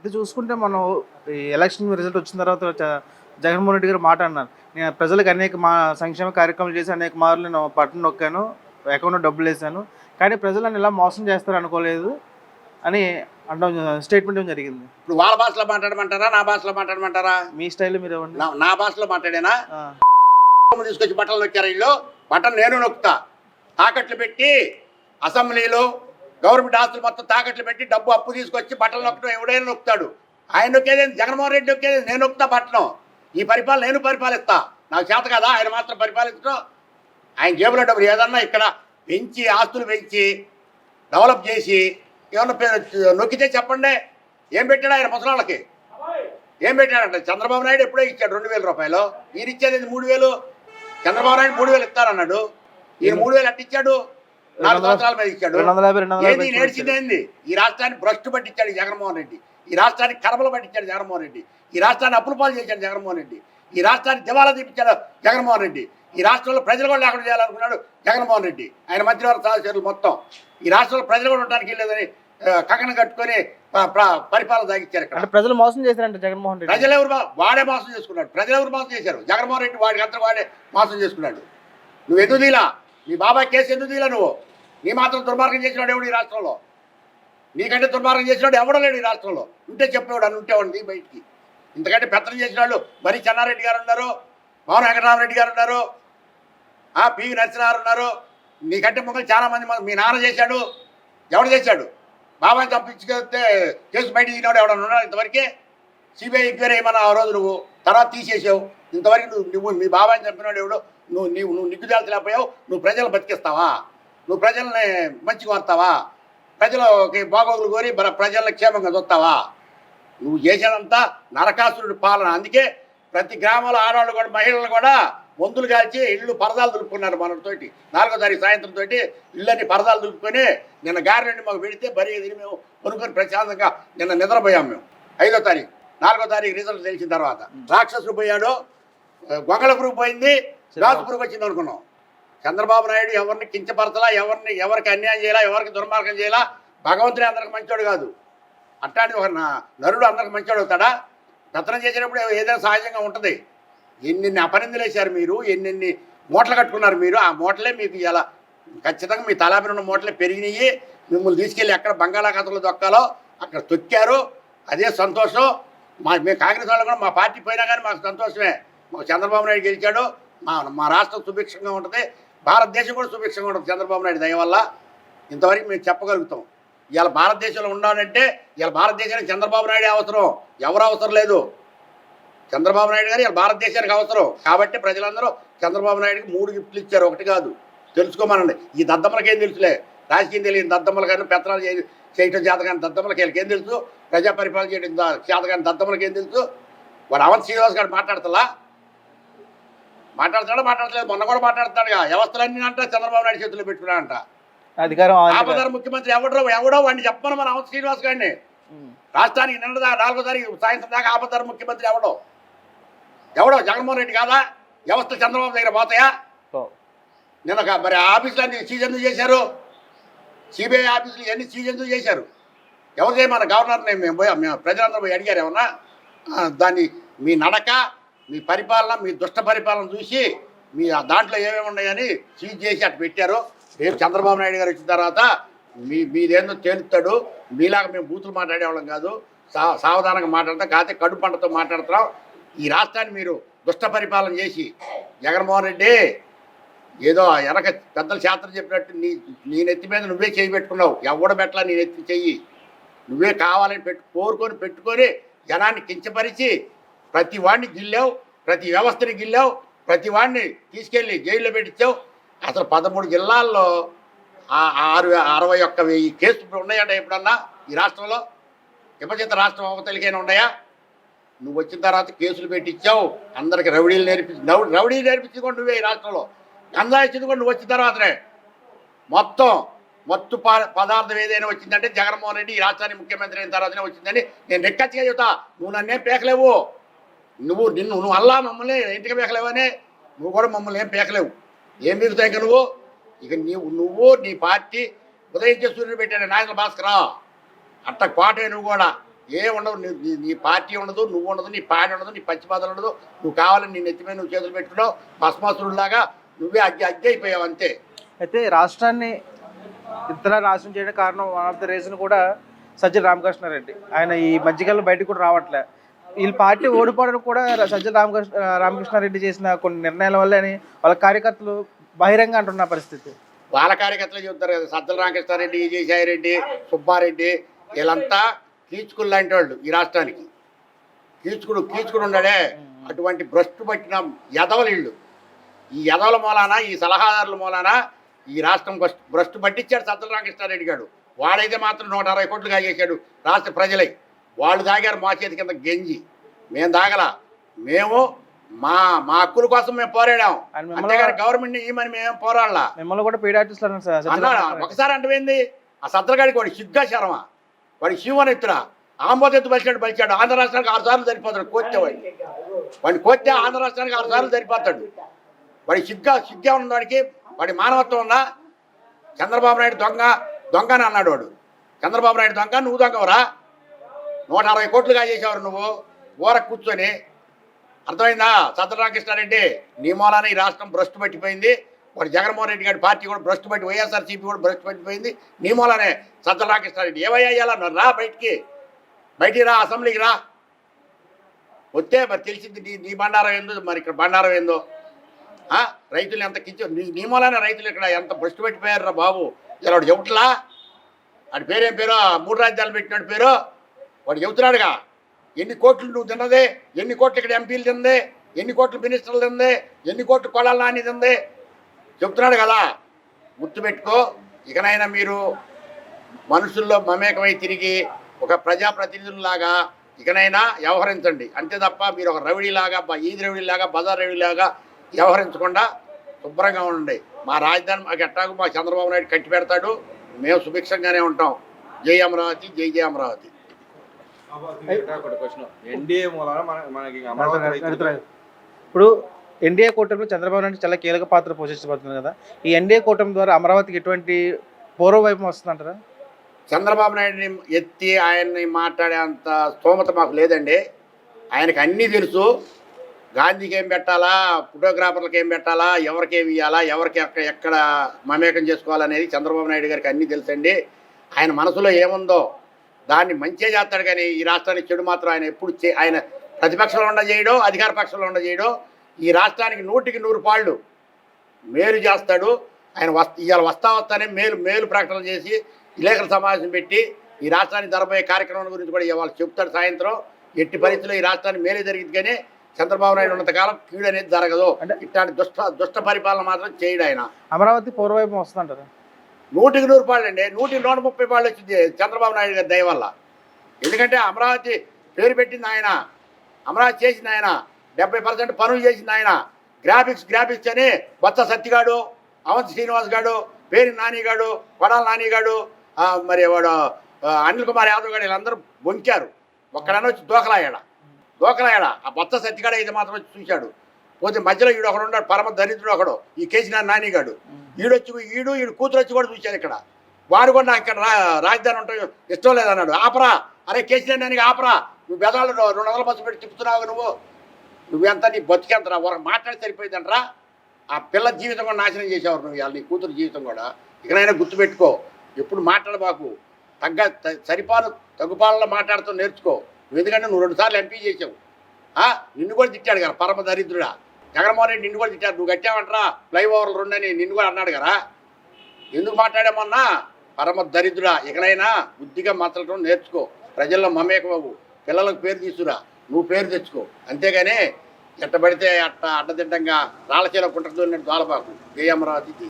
ఇది చూసుకుంటే మనం ఈ ఎలక్షన్ రిజల్ట్ వచ్చిన తర్వాత జగన్మోహన్ రెడ్డి గారు మాట అన్నారు, నేను ప్రజలకు అనేక సంక్షేమ కార్యక్రమాలు చేసి అనేక మార్లు నేను బటన్ నొక్కాను, అకౌంట్లో డబ్బులు వేసాను, కానీ ప్రజలు నన్ను ఇలా మోసం చేస్తారు అనుకోలేదు అని అనడం స్టేట్మెంట్ జరిగింది. ఇప్పుడు వాళ్ళ భాషలో మాట్లాడమంటారా, నా భాషలో మాట్లాడమంటారా? మీ స్టైల్లో మీరు ఇవ్వండి. నా భాషలో మాట్లాడేనా? తీసుకొచ్చి బట్టలు నొక్కారు వీళ్ళు. బటన్ నేను నొక్కుతా. తాకట్లు పెట్టి అసెంబ్లీలో గవర్నమెంట్ ఆస్తులు మొత్తం తాకట్లు పెట్టి డబ్బు అప్పు తీసుకొచ్చి బట్టలు నొక్కడం ఎవడైనా నొక్కుతాడు. ఆయన నొక్కేది జగన్మోహన్ రెడ్డి నొక్కేది నేను నొక్కుతా బట్టను. ఈ పరిపాలన నేను పరిపాలిస్తా. నాకు చేత కదా ఆయన మాత్రం పరిపాలించడం. ఆయన జేబులో డబ్బులు ఏదన్నా ఇక్కడ పెంచి ఆస్తులు పెంచి డెవలప్ చేసి ఏమన్నా నొక్కితే చెప్పండి. ఏం పెట్టాడు ఆయన ముసలాళ్ళకి? ఏం పెట్టాడంట? చంద్రబాబు నాయుడు ఎప్పుడో ఇచ్చాడు 2,000 రూపాయలు. ఈయన ఇచ్చేది 3,000. చంద్రబాబు నాయుడు 3,000 ఇస్తానన్నాడు. ఈయన 3,000 అట్టిచ్చాడు. 4 సంవత్సరాల మీద ఇచ్చాడు. ఏది నేర్చిందేంది? ఈ రాష్ట్రాన్ని భ్రష్టు పట్టించాడు జగన్మోహన్ రెడ్డి. ఈ రాష్ట్రానికి కరమలు పట్టించాడు జగన్మోహన్ రెడ్డి. ఈ రాష్ట్రాన్ని అప్పుల పాలు చేశాడు జగన్మోహన్ రెడ్డి. ఈ రాష్ట్రాన్ని దివాలా తీపించాడు జగన్మోహన్ రెడ్డి. ఈ రాష్ట్రంలో ప్రజలు కూడా లేకుండా చేయాలనుకున్నాడు జగన్మోహన్ రెడ్డి. ఆయన మంత్రివర్గ సహచరులు మొత్తం ఈ రాష్ట్రంలో ప్రజలు కూడా ఉండడానికి వెళ్ళేదని కంకణం కట్టుకొని పరిపాలన సాగించారు. ఇక్కడ ప్రజలు మోసం చేశారంట జగన్మోహన్ రెడ్డి. ప్రజలు ఎవరు? వాడే మోసం చేసుకున్నాడు. ప్రజలు ఎవరు మోసం చేశారు? జగన్మోహన్ రెడ్డి వాడికి అంతా వాడే మోసం చేసుకున్నాడు. నువ్వు ఎందుకు తీలా? నీ బాబాయ్ కేసు ఎందుకు తీలా? నువ్వు నీ మాత్రం దుర్మార్గం చేసినాడు ఎవడు ఈ రాష్ట్రంలో? నీకంటే దుర్మార్గం చేసినాడు ఎవడో లేడు ఈ రాష్ట్రంలో. ఉంటే చెప్పేవాడు అని ఉంటేవాడిని బయటికి. ఇంతకంటే పెత్తనం చేసిన వాళ్ళు మరి చెన్నారెడ్డి గారు ఉన్నారు, మోహన్ వెంకటరామరెడ్డి గారు ఉన్నారు, పివి నరసింహారావు ఉన్నారు. నీకంటే మొక్కలు చాలామంది. మీ నాన్న చేశాడు. ఎవడు చేశాడు? బాబాయ్ చంపించుకెళ్తే కేసు బయట తీసినాడు ఎవడన్నా ఉన్నాడు ఇంతవరకే? సిబిఐ ఎంక్వైరీ ఏమన్నా ఆ రోజు నువ్వు తర్వాత తీసేసావు. ఇంతవరకు నువ్వు మీ బాబాయ్ని చంపినాడు ఎవడు? నువ్వు నిగ్గుదాల్చలేకపోయావు. నువ్వు ప్రజలను బతికిస్తావా? నువ్వు ప్రజల్ని మంచిగా వస్తావా? ప్రజలకి బాగోగులు కోరి ప్రజలను క్షేమంగా చూస్తావా? నువ్వు చేసేదంతా నరకాసురుడి పాలన. అందుకే ప్రతి గ్రామంలో ఆడవాళ్ళు కూడా మహిళలు కూడా వంతులు కాల్చి ఇళ్ళు పరదాలు దులుపుకున్నారు. మనతోటి 4వ తారీఖు సాయంత్రం తోటి ఇళ్ళని పరదాలు దులుపుకొని నిన్న గారెండి మాకు పెడితే బరీ తిని మేము కొనుక్కొని ప్రశాంతంగా నిన్న నిద్రపోయాం మేము. 5వ తారీఖు 4వ తారీఖు రిజల్ట్ తెలిసిన తర్వాత రాక్షసుడు పోయాడు, గొంగళ పురుగు పోయింది, గాజు పురుగు వచ్చింది అనుకున్నాం. చంద్రబాబు నాయుడు ఎవరిని కించపరచలా, ఎవరికి అన్యాయం చేయాలా, ఎవరికి దుర్మార్గం చేయాలా. భగవంతుడే అందరికి మంచోడు కాదు. అట్లాంటి ఒక నరుడు అందరికి మంచోడు అవుతాడా? గతనం చేసినప్పుడు ఏదైనా సహజంగా ఉంటుంది. ఎన్నెన్ని అపనిందలు వేశారు మీరు, ఎన్నెన్ని మూటలు కట్టుకున్నారు మీరు. ఆ మూటలే మీకు ఇలా ఖచ్చితంగా మీ తలాపి ఉన్న మూటలే పెరిగినాయి. మిమ్మల్ని తీసుకెళ్ళి ఎక్కడ బంగాళాఖాతంలో దొక్కాలో అక్కడ తొక్కారు. అదే సంతోషం. మేము కాంగ్రెస్ వాళ్ళు కూడా మా పార్టీ పోయినా కానీ మాకు సంతోషమే. మాకు చంద్రబాబు నాయుడు గెలిచాడు. మా రాష్ట్రం సుభిక్షంగా ఉంటుంది, భారతదేశం కూడా సుభిక్షంగా ఉంటుంది చంద్రబాబు నాయుడు దయ వల్ల. ఇంతవరకు మేము చెప్పగలుగుతాం. ఇవాళ భారతదేశంలో ఉండాలంటే ఇవాళ భారతదేశానికి చంద్రబాబు నాయుడు అవసరం, ఎవరు అవసరం లేదు. చంద్రబాబు నాయుడు గారు ఇవాళ భారతదేశానికి అవసరం. కాబట్టి ప్రజలందరూ చంద్రబాబు నాయుడుకి 3 గిఫ్ట్లు ఇచ్చారు, ఒకటి కాదు. తెలుసుకోమనండి. ఈ దద్దమ్మలకేం తెలుసులే, రాజకీయం తెలియని దద్దమ్మలు కానీ పెత్తనాలు చేయటం చేత కానీ దద్దమ్మలకి వీళ్ళకేం తెలుసు, ప్రజా పరిపాలన చేయడం చేత కానీ దద్దమ్మలకి ఏం తెలుసు. వాడు అవంత్ శ్రీనివాస్ గారు మాట్లాడతాడా? మాట్లాడతలేదు. మొన్న కూడా మాట్లాడతాడుగా. వ్యవస్థలన్నీ అంట చంద్రబాబు నాయుడు చేతుల్లో పెట్టుకున్నాడంట. అధికారం ఆపదార ముఖ్యమంత్రి ఎవడో వాడిని చెప్పమని మన అవంత్ శ్రీనివాస్ గారిని. రాష్ట్రానికి నిన్న 4వ తారీఖు సాయంత్రం దాకా ఆపదార ముఖ్యమంత్రి ఎవడో జగన్మోహన్ రెడ్డి కాదా? వ్యవస్థ చంద్రబాబు దగ్గర పోతాయా? నిన్న మరి ఆఫీసులన్నీ సీజ్ ఎందుకు చేశారు? సిబిఐ ఆఫీసులు ఇవన్నీ సీజ్ ఎందుకు చేశారు? ఎవరు చేయమన్న గవర్నర్ని మేము ప్రజలందరూ పోయి అడిగారు ఏమన్నా? దాన్ని మీ నడక, మీ పరిపాలన, మీ దుష్ట పరిపాలన చూసి మీ దాంట్లో ఏమేమి ఉన్నాయని సీజ్ చేసి అటు పెట్టారు. రేపు చంద్రబాబు నాయుడు గారు వచ్చిన తర్వాత మీదేందో తేలుతాడు. మీలాగా మేము బూతులు మాట్లాడేవాళ్ళం కాదు, సావధానంగా మాట్లాడతాం. కాకపోతే కడుపు పంటతో మాట్లాడుతున్నాం. ఈ రాష్ట్రాన్ని మీరు దుష్ట పరిపాలన చేసి జగన్మోహన్ రెడ్డి ఏదో వెనక పెద్దల శాస్త్రం చెప్పినట్టు నీ నెత్తి మీద నువ్వే చేయి పెట్టుకున్నావు. ఎవడ పెట్టలా నీ నెత్తి చెయ్యి. నువ్వే కావాలని పెట్టుకొని జనాన్ని కించపరిచి ప్రతి వాడిని గిల్లావు, ప్రతి వ్యవస్థని గిల్లావు, ప్రతి వాడిని తీసుకెళ్ళి జైల్లో పెట్టించావు. అసలు 13 జిల్లాల్లో 61,000 కేసులు ఉన్నాయంట ఎప్పుడన్నా ఈ రాష్ట్రంలో? విభజిత రాష్ట్రం అవతలికైనా ఉన్నాయా? నువ్వు వచ్చిన తర్వాత కేసులు పెట్టించావు. అందరికి రౌడీలు నేర్పించింది కూడా నువ్వే ఈ రాష్ట్రంలో. గంజాయి ఇచ్చింది కూడా నువ్వు వచ్చిన తర్వాతనే. మత్తు పదార్థం ఏదైనా వచ్చిందంటే జగన్మోహన్ రెడ్డి ఈ రాష్ట్రానికి ముఖ్యమంత్రి అయిన తర్వాతనే వచ్చిందని నేను రెక్కచ్చిగా చెబుతా. నువ్వు నన్నేం పేకలేవు. నువ్వు అల్లా మమ్మల్ని ఇంటికి పేకలేవనే. నువ్వు కూడా మమ్మల్ని ఏం పేకలేవు. ఏం మిగుతాయి ఇంకా నువ్వు నీ పార్టీ ఉదయించే సూర్యుడు పెట్టాడు నాయకుల భాస్కరా. అట్ట కోటే నువ్వు కూడా ఏ ఉండవు, నీ పార్టీ ఉండదు, నువ్వు ఉండదు, నీ పార్టీ ఉండదు, నీ పంచపాదలు ఉండదు. నువ్వు కావాలని నీ నెత్తి మీద నువ్వు చేతులు పెట్టుకున్నావు, భస్మాసురులాగా నువ్వే అగ్గి అయిపోయావు అంతే. అయితే రాష్ట్రాన్ని ఇతర నాశనం చేయడానికి కారణం వన్ ఆఫ్ ద రీజన్ కూడా సజ్జల రామకృష్ణారెడ్డి. ఆయన ఈ మధ్యకాలంలో బయటకు కూడా రావట్లే. వీళ్ళ పార్టీ ఓడిపోవడానికి కూడా సజ్జల రామకృష్ణారెడ్డి చేసిన కొన్ని నిర్ణయాల వల్ల అని వాళ్ళ కార్యకర్తలు బహిరంగ అంటున్న పరిస్థితి. వాళ్ళ కార్యకర్తలు చెబుతారు కదా, సజ్జల రామకృష్ణారెడ్డి, విజయసాయిరెడ్డి, సుబ్బారెడ్డి వీళ్ళంతా కీచుకులు లాంటి వాళ్ళు ఈ రాష్ట్రానికి. కీచుకుడు ఉన్నాడే, అటువంటి భ్రష్టు పట్టిన ఎదవలు వీళ్ళు. ఈ ఎదవల మూలాన, ఈ సలహాదారుల మూలాన ఈ రాష్ట్రం భ్రష్టు పట్టించాడు సజ్జల రామకృష్ణారెడ్డి గారు. వాడైతే మాత్రం 160 కోట్లు కాజేశాడు రాష్ట్ర ప్రజలై. వాళ్ళు తాగారు మా చేతి కింద గెంజి. మేము తాగల, మేము మా హక్కుల కోసం మేము పోరాడాం, అంతేగాని గవర్నమెంట్ ఈమని మేము పోరాడలా. మిమ్మల్ని కూడా పీడాటిస్టులు అన్నాడు ఒకసారి అంటమైంది. ఆ సజ్జలగాడికి వాడి సిగ్గా శరమ, వాడి శివని ఎత్తురా ఆంబోతెత్తు బలిచాడు. ఆంధ్ర రాష్ట్రానికి 6 సార్లు సరిపోతాడు కోత్తేవాడి. వాడిని కోస్తే ఆంధ్ర రాష్ట్రానికి 6 సార్లు సరిపోతాడు. వాడి సిగ్గా ఉన్నవాడికి, వాడి మానవత్వం ఉందా? చంద్రబాబు నాయుడు దొంగ అని అన్నాడు వాడు. చంద్రబాబు నాయుడు దొంగ, నువ్వు దొంగవరా? 160 కోట్లు కాజేసేవారు నువ్వు ఊర కూర్చొని. అర్థమైందా? సజ్జల రామకృష్ణారెడ్డి నీ మూలాన ఈ రాష్ట్రం భ్రష్టు పట్టిపోయింది. వాడు జగన్మోహన్ రెడ్డి గారి పార్టీ కూడా భ్రష్టు పట్టి, వైఎస్ఆర్సీపీ కూడా భ్రష్టు పట్టిపోయింది నీ మూలానే. సజ్జల రామకృష్ణారెడ్డి ఏమయ్యాలా? రా బయటికి రా, అసెంబ్లీకి రా. వస్తే మరి తెలిసింది నీ బండారం ఏందో. మరి ఇక్కడ బండారం ఏందో, రైతులు ఎంత కించు నీ మూలానే రైతులు ఇక్కడ ఎంత భ్రష్టు పట్టిపోయారు రా బాబు. ఇలా వాడు చెబుట్లా, వాడి పేరేం పేరు, 3 రాజ్యాలు పెట్టినాడు పేరు. వాడు చెబుతున్నాడుగా ఎన్ని కోట్లు నువ్వు తిన్నదే, ఎన్ని కోట్లు ఇక్కడ ఎంపీలు తిందే, ఎన్ని కోట్లు మినిస్టర్లు తిందే, ఎన్ని కోట్లు కొడాలి నాని తిందే చెప్తున్నాడు కదా. గుర్తుపెట్టుకో, ఇకనైనా మీరు మనుషుల్లో మమేకమై తిరిగి ఒక ప్రజాప్రతినిధుల్లాగా ఇకనైనా వ్యవహరించండి. అంతే తప్ప మీరు ఒక రవిడిలాగా, ఈది రవిడిలాగా, బజార్ రవిడిలాగా వ్యవహరించకుండా శుభ్రంగా ఉండండి. మా రాజధాని మాకు ఎట్టాగు మా చంద్రబాబు నాయుడు కట్టి పెడతాడు, మేము సుభిక్షంగానే ఉంటాం. జై అమరావతి, జై జై అమరావతి. ఇప్పుడు ఎన్డీఏ కూటమిలో చంద్రబాబు నాయుడు చాలా కీలక పాత్ర పోషించబడుతుంది కదా. ఈ ఎన్డీఏ కూటమి ద్వారా అమరావతికి ఎటువంటి పూర్వవైపు వస్తుందంటారా? చంద్రబాబు నాయుడిని ఎత్తి ఆయన్ని మాట్లాడే అంత స్తోమత మాకు లేదండి. ఆయనకు అన్నీ తెలుసు. గాంధీకి ఏం పెట్టాలా, ఫోటోగ్రాఫర్లకు ఏం పెట్టాలా, ఎవరికేమి ఇవ్వాలా, ఎవరికి ఎక్కడ మమేకం చేసుకోవాలనేది చంద్రబాబు నాయుడు గారికి అన్నీ తెలుసండి. ఆయన మనసులో ఏముందో దాన్ని మంచిగా చేస్తాడు. కానీ ఈ రాష్ట్రానికి చెడు మాత్రం ఆయన ఎప్పుడు ఆయన ప్రతిపక్షంలో ఉండజేయడో, అధికార పక్షంలో ఉండజేయడో. ఈ రాష్ట్రానికి 100కి 100 పాళ్ళు మేలు చేస్తాడు ఆయన. ఇవాళ వస్తానే మేలు ప్రకటనలు చేసి విలేకరుల సమావేశం పెట్టి ఈ రాష్ట్రానికి జరబోయే కార్యక్రమం గురించి కూడా ఇవాళ చెప్తాడు సాయంత్రం. ఎట్టి పరిస్థితుల్లో ఈ రాష్ట్రానికి మేలు జరిగింది, కానీ చంద్రబాబు నాయుడు ఉన్నంతకాలం కీడు అనేది జరగదు. ఇట్లాంటి దుష్ట పరిపాలన మాత్రం చేయడు ఆయన. అమరావతి పూర్వవైపు వస్తుందంటారు. 100కి 100 పాళ్ళు అండి. 100కి 130 పాళ్ళు వచ్చింది చంద్రబాబు నాయుడు గారి దయ వల్ల. ఎందుకంటే అమరావతి పేరు పెట్టింది ఆయన, అమరావతి చేసింది ఆయన, 70% పనులు చేసింది ఆయన. గ్రాఫిక్స్ అని బొత్స సత్తిగాడు, అవంతి శ్రీనివాస్ గాడు, పేరు నానిగాడు, కొడాల నానిగాడు, మరి వాడు అనిల్ కుమార్ యాదవ్ గారు వీళ్ళందరూ బొంకారు. ఒక్కడన్నా వచ్చి దోకలాయాడ. ఆ బొత్స సత్తిగాడు అయితే మాత్రం వచ్చి చూశాడు. పోతే మధ్యలో ఈడు ఒకడు ఉన్నాడు, పరమ దరిద్రుడు ఒకడు, ఈ కేసీఆర్ నానిగాడు. ఈడు కూతురు వచ్చి కూడా చూశాడు ఇక్కడ. వాడు కూడా నాకు ఇక్కడ రాజధాని ఉంటాయి ఇష్టం లేదన్నాడు. ఆపరా, అరే కేసీఆర్ నానికి ఆపరా, నువ్వు బెదాలు 200 బస్సు పెట్టి తిప్పుతున్నావు, నువ్వెంత నీ బతికెంతరా, మాట్లాడి సరిపోయిందంటరా. ఆ పిల్ల జీవితం కూడా నాశనం చేసేవారు నువ్వు, నీ కూతురు జీవితం కూడా. ఇకనైనా గుర్తుపెట్టుకో, ఎప్పుడు మాట్లాడబాకు. తగ్గుపాలలో మాట్లాడుతూ నేర్చుకో. ఎందుకంటే నువ్వు 2 సార్లు ఎంపీ చేసావు. నిన్ను కూడా తిట్టాడు కదా పరమ దరిద్రుడా. జగన్మోహన్ రెడ్డి నిన్ను కూడా తిట్టాడు. నువ్వు కట్టావంటరా ఫ్లైఓవర్లు 2 అని నిన్ను కూడా అన్నాడు కదా. ఎందుకు మాట్లాడామన్నా? పరమ దరిద్రుడా. ఇకనైనా బుద్ధిగా మాట్లాడటం నేర్చుకో. ప్రజల్లో మమేకబాబు, పిల్లలకు పేరు తీసుకురా, నువ్వు పేరు తెచ్చుకో. అంతేగాని ఎట్టబడితే అడ్డదిడ్డంగా రాళ్ళచేలో కుంటకు దోలినట్టు దోలబాకు. జై అమరావతి.